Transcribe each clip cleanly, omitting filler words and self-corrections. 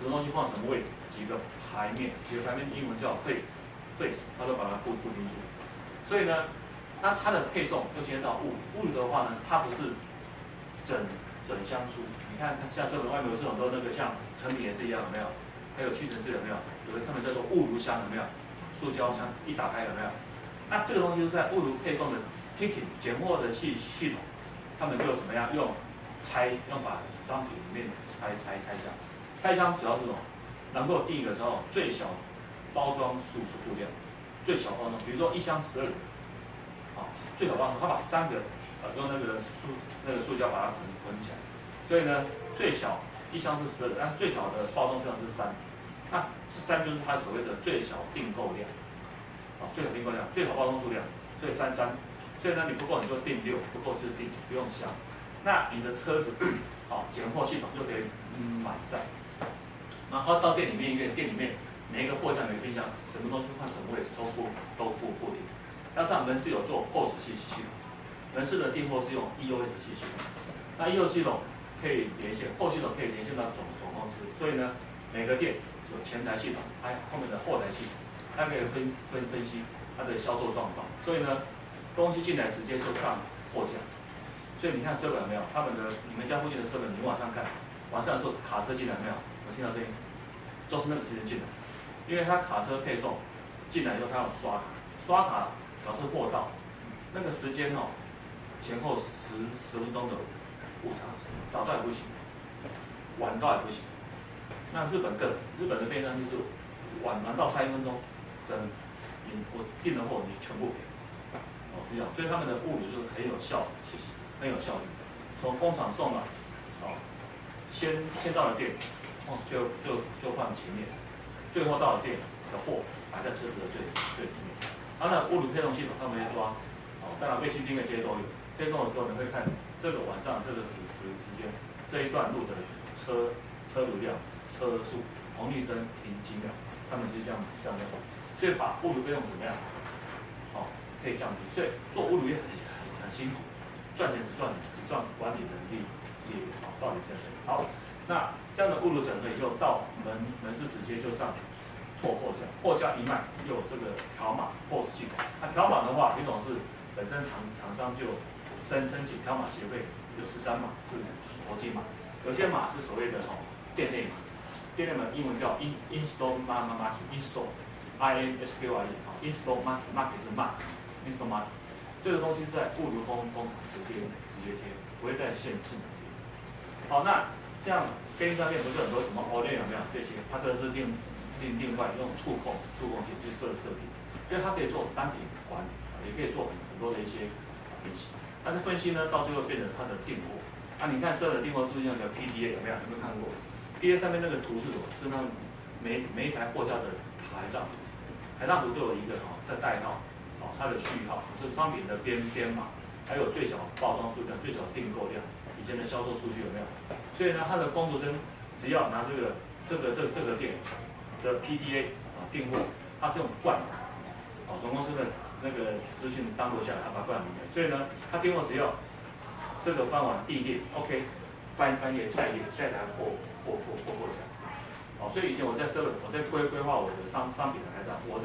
个东西放什么位置，几个排面，英文叫 face， 它都把它固定住。所以呢，它的配送就牵涉到物理的话呢，它不是整箱书。你看像这种外面有这种都那个像成品也是一样，有没有？还有屈臣氏有没有？有的他们叫做物流箱有没有？塑胶箱一打开有没有？那这个东西是在物流配送的 picking 拣货的系统，他们就怎么样用把商品里面拆箱。拆箱主要是什么？能够定一个最小包装数量，最小包装，比如说一箱12个，最小包装，它把3个用那个塑胶把它捆起来，所以呢，最小一箱是12个，但最小的包装数量是3，那这3就是它所谓的最小订购量，最小订购量，最小包装数量，所以33，所以呢你不够你就订6，不够就订9，不用箱。那你的车子，拣货系统就可以满载。然后到店里面，因为店里面每一个货架每个冰箱，什么东西放什么位置都固定。加上门市有做 POS 系统，门市的订货是用 EOS 系统。那 EOS 系统可以连线，POS 系统可以连线到总公司，所以呢，每个店有前台系统，还有后面的后台系统，它可以分析它的销售状况。所以呢，东西进来直接就上货架。所以你看7-Eleven有没有？你们家附近的7-Eleven，你晚上看，晚上的时候卡车进来没有？有听到声音？都是那个时间进来，因为它卡车配送进来以后，它要刷卡表示货到，那个时间前后10分钟的误差，早到也不行，晚到也不行。那日本的便利商店是晚到差1分钟，我订的货你全部给，是这样，所以他们的物流就是很有效率，从工厂送来，先到了店。就放前面，最后到了店的货摆在车子的最前面。它的物流配送系统他们会抓，当然卫星定位这些都有。配送的时候你会看这个晚上这个时间这一段路的车流量、车速、红绿灯停几秒，他们是这样的。所以把物流费用怎么样？可以降低。所以做物流业很辛苦，赚钱只赚管理能力也道理在这里。好。那这样的物流整合以后，到门市直接就上货架，货架一卖又有这个条码 POS 系统。那条码的话，一种是本身厂商就申请条码协会有13码是国际码，有些码是所谓的店内码，店内码英文叫 in-store mark，in-store in-store mark 是 mark，in-store mark， 这个东西在物流工厂直接贴，不会在线进。好，那像便利商店不是很多什么 Olay 有没有这些？它这是另外用触控器去设定，所以它可以做单品管理，也可以做很多的一些分析。但是分析呢，到最后变成它的订货。你看设的订货是用一个 PDA 有没有？有没有看过 ？PDA 上面那个图是什么？是那每一台货架的台账图，台账图就有一个的代号，它的序号，是商品的编码，还有最小包装数量、最小订购量。以前的销售数据有没有？所以呢，他的工读生只要拿这个店的 PDA 订货，他是用冠码，总公司的那个资讯当录下来，他把冠里面。所以呢，他订货只要这个翻完第一页 ，OK， 翻页下一台货架。所以以前我在规划我的商品的台账，我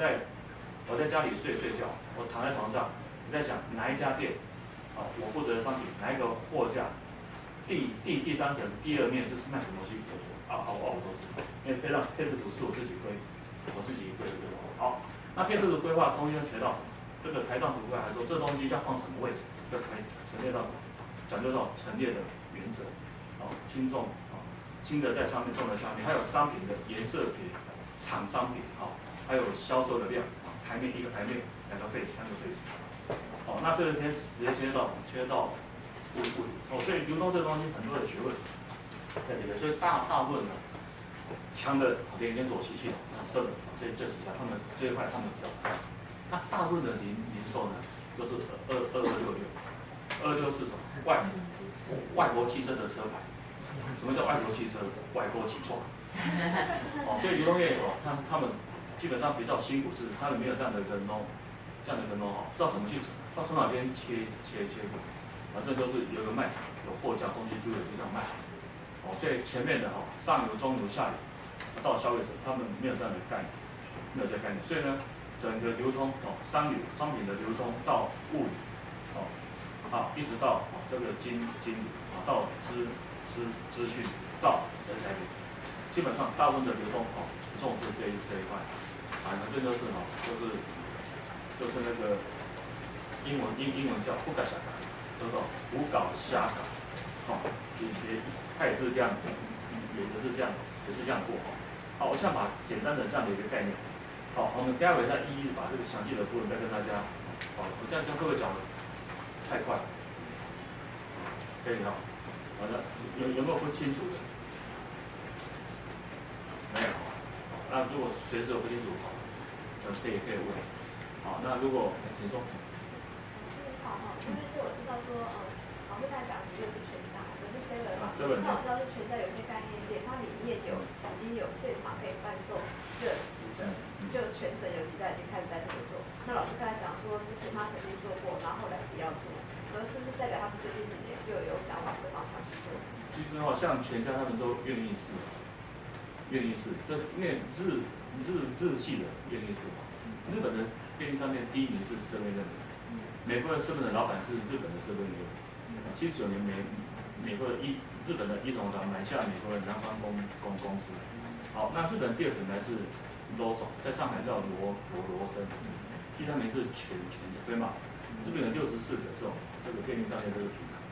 在家里睡觉，我躺在床上，你在想哪一家店，我负责的商品哪一个货架。第3层第2面是卖什么东西？我都知道，因为配置图是我自己规的。好，那配置图规划东西要提到什么？这个台账图规划还说这东西要放什么位置，要陈列到什么？讲究到陈列的原则，轻重，轻的在上面，重的下面，还有商品的颜色别、厂商别，还有销售的量，台面一个台面，2个 face， 3个 face。那这个直接切到。物理，所以流通这个东西很多的学问在这个，所以大部分呢，强的连锁系统，设的这几家，他们最快他们比较快。那大部分的零售呢，都是2266是什么？外国汽车的车牌。什么叫外国汽车？外国起创。所以流通业他们基本上比较辛苦是，他们没有这样的一个 know， 不知道怎么去到从哪边切入。反正就是有个卖场，有货架，东西堆的就这样卖。所以前面的上游、中游、下游，到消费者，他们没有这样的概念，没有这概念，所以呢，整个流通商品的流通到物理，一直到这个经理到资讯到人才品，基本上大部分的流通重视这一块，反正就是就是那个英文叫不搞瞎搞，叫做胡搞瞎搞，他也是这样，也是这样过好，我想把简单的这样的一个概念，好，我们待会再一一把这个详细的部分再跟大家，我这样跟各位讲的太快了，可以好，好的，有没有不清楚的？没有，那如果随时有不清楚，可以问。好，那如果请说。就是我知道说，老师刚才讲的就是全家，可是 Seven 嘛， 7那我知道是全家有些概念店，它里面已经有现场可以贩售热食的，就全省有几家已经开始在这么做。那老师刚才讲说，之前他曾经做过，然后后来不要做，可是不是代表他们最近几年就有想往这方向去做？其实像全家他们都愿意试，就因为日系的愿意试，日本的便利商店第一名是7-Eleven。美国的7-Eleven的老板是日本的7-Eleven，79年美国的日本的伊藤堂买下美国的南方公司。好，那日本第二品牌是 Lawson， 在上海叫罗森，第3名是全飞马，日本有64个这个便利商店这个品牌。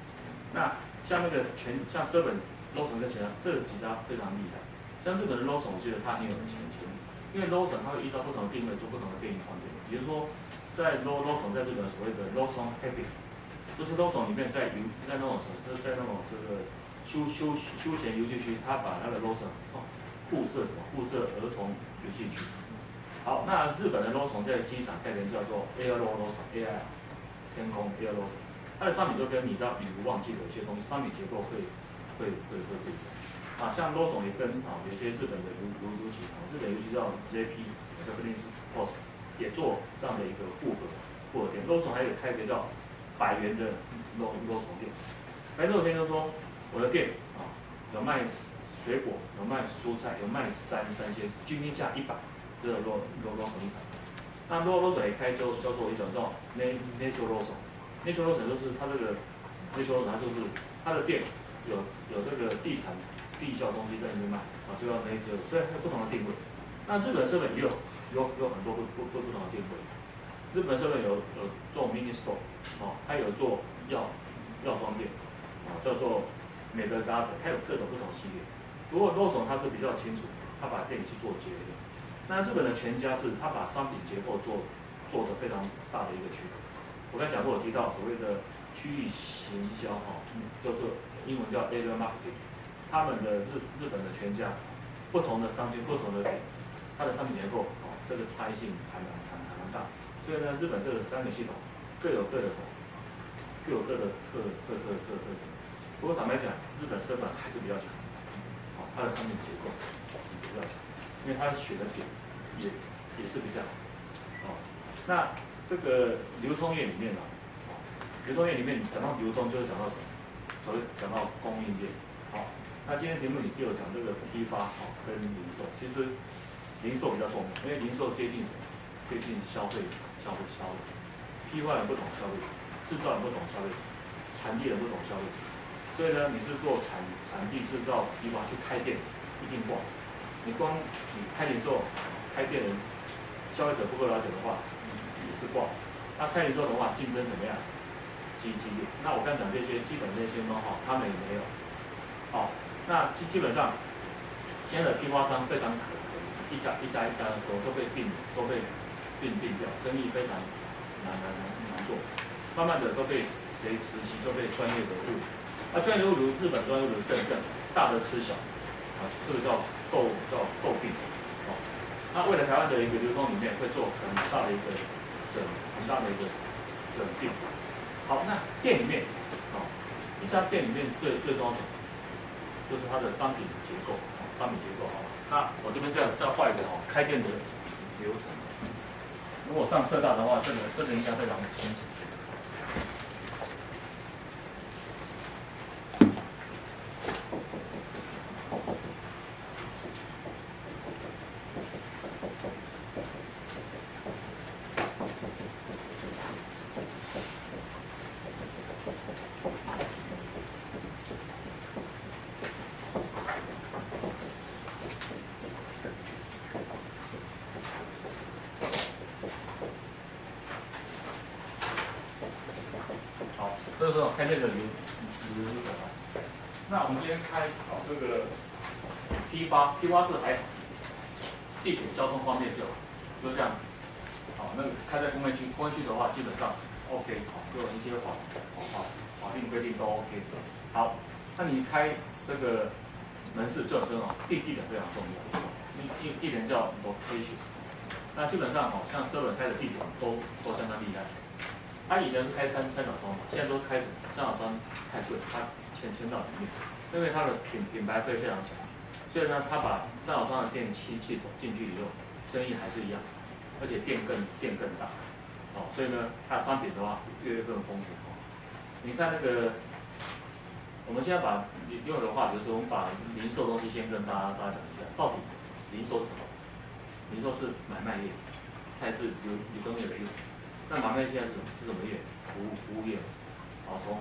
那像那个像7-Lawson 跟全家这几家非常厉害，像日本的 Lawson 我觉得它很有前景，因为 Lawson 它会依照不同的定位做不同的便利商店，比如说。在 Lawson 在日本所谓的 Lawson Happy， 就是 Lawson 里面在那种这个休闲游戏区，他把那个 Lawson 互设儿童游戏区。好，那日本的 Lawson 在机场改名叫做 Air Lawson， AI 天空 Air Lawson， 它的商品就跟你到比如忘记的有些东西，商品结构会不一样。像 Lawson 也跟有些日本的游戏，日本游戏叫 JP，Japanese Post。也做这样的一个复合店，Lawson 还有开一个叫100元的 Lawson 店。100元店就是说，我的店有卖水果，有卖蔬菜，有卖三鲜，均均价100，这个 Lawson 100。那 Lawson 也开叫做一种叫 Nature Lawson，Nature Lawson 就是它这个 Nature Lawson 它就是它的店有这个地效东西在那边卖，就叫 Nature， 所以它有不同的定位。那日本7-Eleven也有很多不同的店位，日本7-Eleven有做 mini store， 还有做药妆店，叫做美德嘎德，它有各种不同系列。不过Lawson它是比较清楚，它把店去做结合。那日本的全家是它把商品结构做得非常大的一个区隔。我刚才讲过，我提到所谓的区域行销，就是英文叫 area marketing， 他们的日本的全家，不同的商圈，不同的点，它的商品结构。这个差异性还蛮大，所以呢，日本这个3个系统各有各的特色。不过坦白讲，日本7-Eleven还是比较强，它的商品结构也是比较强，因为它选的点也是比较好。那这个流通业里面流通业里面讲到流通就是讲到什么？所谓讲到供应链。好，那今天题目里就有讲这个批发跟零售，其实。零售比较重要，因为零售接近什么？接近消费者，批发有不同消费者，制造有不同消费者，产地有不同消费者。所以呢，你是做产地制造批发去开店，一定挂。你开零售开店人消费者不够了解的话，也是挂。那开零售的话，竞争怎么样？激烈。那我刚讲这些基本这些他们也没有。那基本上现在的批发商非常可。一家的时候都被并掉，生意非常难做，慢慢的都被实习，就被专业的物流。那专业物流，日本专业物流更大的吃小，这个叫诟病。那未来台湾的一个流通里面会做很大的一个整并。好，那店里面，一家店里面最重要什么？就是它的商品结构，那我这边再画一个开店的流程。如果上社大的话，这个应该非常清楚。就是说开这个流程啊。那我们今天开好这个批发是还好，地铁交通方面就像好那个开在工业区的话，基本上 OK 好，有一些法定规定都 OK 的。好，那你开这个门市就有这种地点非常重要，地点叫 location。那基本上像7-Eleven开的地点都相当厉害。他以前是开三角窗嘛，现在都开三角窗太贵，他迁到里面，因为它的品牌费非常强，所以呢，他把三角窗的店气走进去以后，生意还是一样，而且店更大，所以呢，它商品的话越更丰富。你看那个，我们现在把用的话就是我们把零售东西先跟大家讲一下，到底零售是什么？零售是买卖业，它也是流动业的一种。那买卖业现在是什么业？服务业，从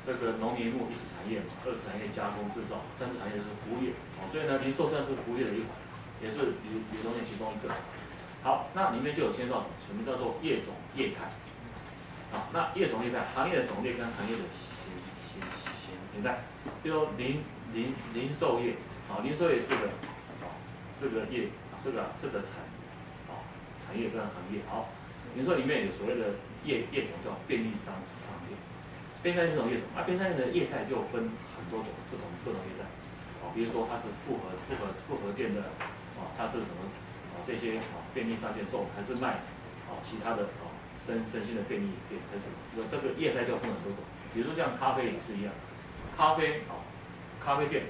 这个农林牧一次产业、二次产业加工制造，三次产业是服务业，所以呢，零售算是服务业的一环，也是流动业其中一个。好，那里面就有牵涉到什么叫做业种业态。那业种业态，行业的种类跟行业的形态，比如说零售业，零售业是个这个业，这个产业跟行业。好，零售里面有所谓的业种叫便利商店，便利商店这种业种，便利商店的业态就分很多种不同业态，比如说它是复合店的，它是什么这些便利商店做，还是卖其他的生鲜的便利店，还是这个业态就分很多种。比如说像咖啡也是一样，咖啡店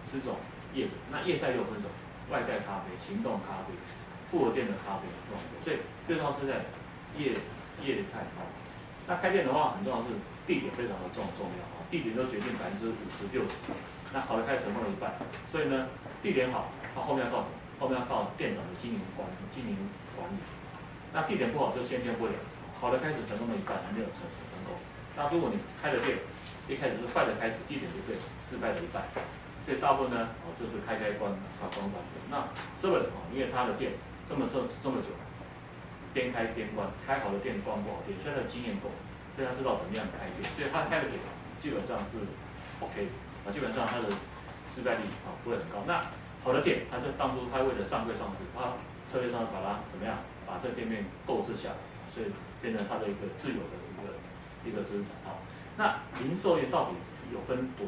是一种业种，那业态又分种，外带咖啡、行动咖啡、复合店的咖啡，所以最重要是在业态。那开店的话，很重要是地点非常的重要，地点都决定50%-60%。那好的开成功了一半，所以呢，地点好，它后面要到什么？后面要到店长的经营管理。那地点不好就先天不良，好的开始成功了一半，还没有成功。那如果你开的店一开始是坏的开始，地点就对，失败了一半。所以大部分呢，就是开关。那7-Eleven因为它的店这么久，边开边关，开好的店关不好店，所以他的经验够，所以他知道怎么样开店，所以他开的店基本上是 OK 基本上它的失败率不会很高。那好的店，他就当初他为了上柜上市，他策略上把它怎么样，把这店面购置下来，所以变成他的一个自有的一个资产。那零售业到底有分多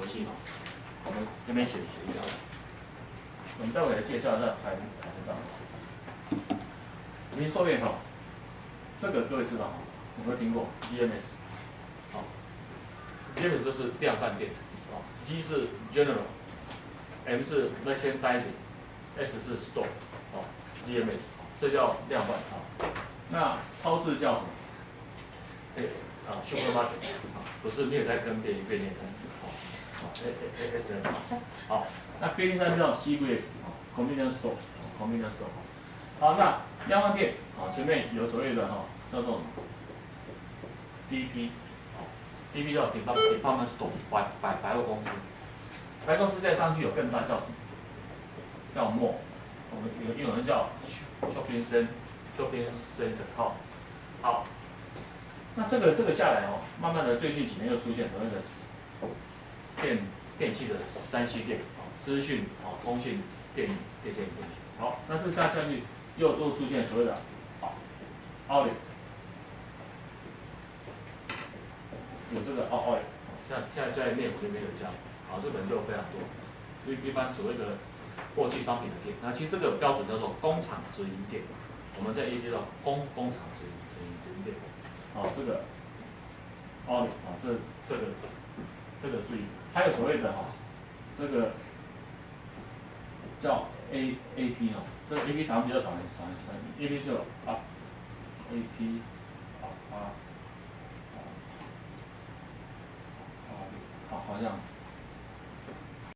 细吗？我们这边写一下。我们待会来介绍一下台上。零售业这个各位知道有没有听过 GMS？ GMS 就是量贩店，G 是 General，M 是 Merchandising，S 是 Store，GMS 这叫量贩。那超市叫什么？Supermarket， 不是没有在跟便利店，SM。好，那便利商叫 CVS，Convenience Store，Convenience Store。好，那量贩店前面有所谓的叫做 DP，DP 叫 Department Store， 百货公司。百货公司再上去有更大叫什么？叫 Mall， 我们有人叫 Shopping Center。好，那这个下来慢慢的最近几年又出现所谓的电器的3C店，资讯通讯电器。好，那这下去又出现所谓的outlet， 有这个outlet， 现在在内湖这边有这样，这本就非常多。一般所谓的过季商品的店，那其实这个标准叫做工厂直营店，我们在业界叫工厂直营店。这个outlet这个是还有所谓的这个叫 AP 这个 AP 台湾比较少，AP 就AP 好像